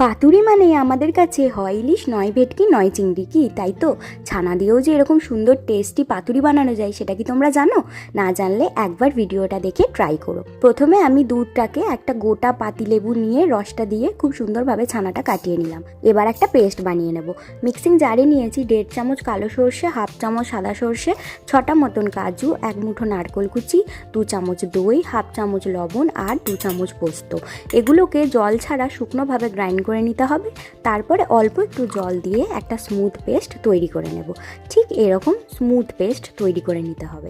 পাতুরি মানে আমাদের কাছে হয় ইলিশ, নয় ভেটকি, নয় চিংড়ি, কি তাই তো? ছানা দিয়েও যে এরকম সুন্দর টেস্টি পাতুরি বানানো যায় সেটা কি তোমরা জানো? না জানলে একবার ভিডিওটা দেখে ট্রাই করো। প্রথমে আমি দুধটাকে একটা গোটা পাতিলেবু নিয়ে রসটা দিয়ে খুব সুন্দরভাবে ছানাটা কাটিয়ে নিলাম। এবার একটা পেস্ট বানিয়ে নেব। মিক্সিং জারে নিয়েছি 1.5 চামচ কালো সর্ষে, 1/2 চামচ সাদা সর্ষে, 6টা মতন কাজু, 1 মুঠো নারকেল কুচি, 2 চামচ দই, 1/2 চামচ লবণ আর 2 চামচ পোস্ত। এগুলোকে জল ছাড়া শুকনোভাবে গ্রাইন্ড করে নিতে হবে। তারপরে অল্প একটু জল দিয়ে একটা স্মুথ পেস্ট তৈরি করে নেব। ঠিক এরকম স্মুথ পেস্ট তৈরি করে নিতে হবে।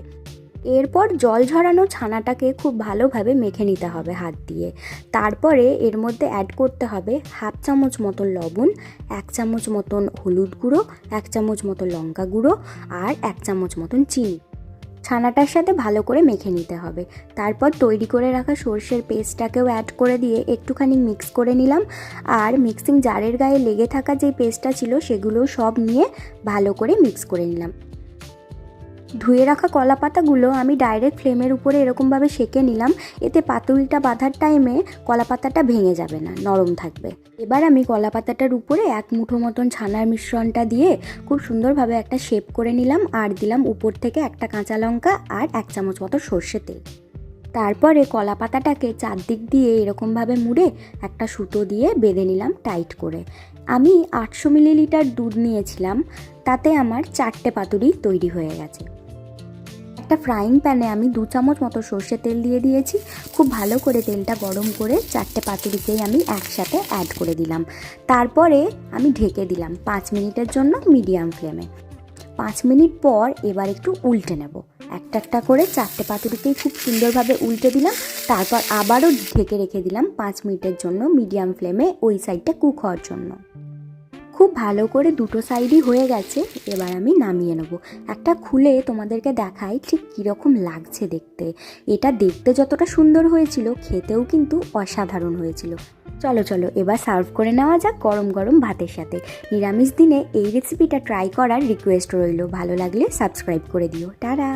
এরপর জল ঝরানো ছানাটাকে খুব ভালোভাবে মেখে নিতে হবে হাত দিয়ে। তারপরে এর মধ্যে অ্যাড করতে হবে 1/2 চামচ মতন লবণ, 1 চামচ মতন হলুদ গুঁড়ো, 1 চামচ মতন লঙ্কা গুঁড়ো আর 1 চামচ মতন চিনি। ছানাটার সাথে ভালো করে মেখে নিতে হবে। তারপর তৈরি করে রাখা সর্ষের পেস্টটাকেও অ্যাড করে দিয়ে একটুখানি মিক্স করে নিলাম। আর মিক্সিং জারের গায়ে লেগে থাকা যে পেস্টটা ছিল সেগুলো সব নিয়ে ভালো করে মিক্স করে নিলাম। ধুয়ে রাখা কলা পাতাগুলো আমি ডাইরেক্ট ফ্লেমের উপরে এরকমভাবে সেঁকে নিলাম। এতে পাতুরিটা বাঁধার টাইমে কলা পাতাটা ভেঙে যাবে না, নরম থাকবে। এবার আমি কলা পাতাটার উপরে 1 মুঠো মতন ছানার মিশ্রণটা দিয়ে খুব সুন্দরভাবে একটা শেপ করে নিলাম। আর দিলাম উপর থেকে একটা কাঁচা লঙ্কা আর 1 চামচ মতো সর্ষের তেল। তারপরে কলা পাতাটাকে চারদিক দিয়ে এরকমভাবে মুড়ে একটা সুতো দিয়ে বেঁধে নিলাম টাইট করে। আমি 800 মিলিলিটার দুধ নিয়েছিলাম, তাতে আমার 4টে পাতুরি তৈরি হয়ে গেছে। একটা ফ্রাইং প্যানে আমি 2 চামচ মতো সর্ষের তেল দিয়ে দিয়েছি। খুব ভালো করে তেলটা গরম করে 4টে পাতুরিকেই আমি একসাথে অ্যাড করে দিলাম। তারপরে আমি ঢেকে দিলাম 5 মিনিটের জন্য মিডিয়াম ফ্লেমে। 5 মিনিট পর এবার একটু উল্টে নেব। একটা একটা করে 4টে পাতুরিকেই খুব সুন্দরভাবে উল্টে দিলাম। তারপর আবারও ঢেকে রেখে দিলাম 5 মিনিটের জন্য মিডিয়াম ফ্লেমে, ওই সাইডটা কুক হওয়ার জন্য। খুব ভালো করে দুটো সাইডই হয়ে গেছে। এবার আমি নামিয়ে নেব। একটা খুলে তোমাদেরকে দেখাই ঠিক কীরকম লাগছে দেখতে। এটা দেখতে যতটা সুন্দর হয়েছিল, খেতেও কিন্তু অসাধারণ হয়েছিল। চলো চলো এবার সার্ভ করে নেওয়া যাক গরম গরম ভাতের সাথে। নিরামিষ দিনে এই রেসিপিটা ট্রাই করার রিকোয়েস্ট রইল। ভালো লাগলে সাবস্ক্রাইব করে দিও। টাটা।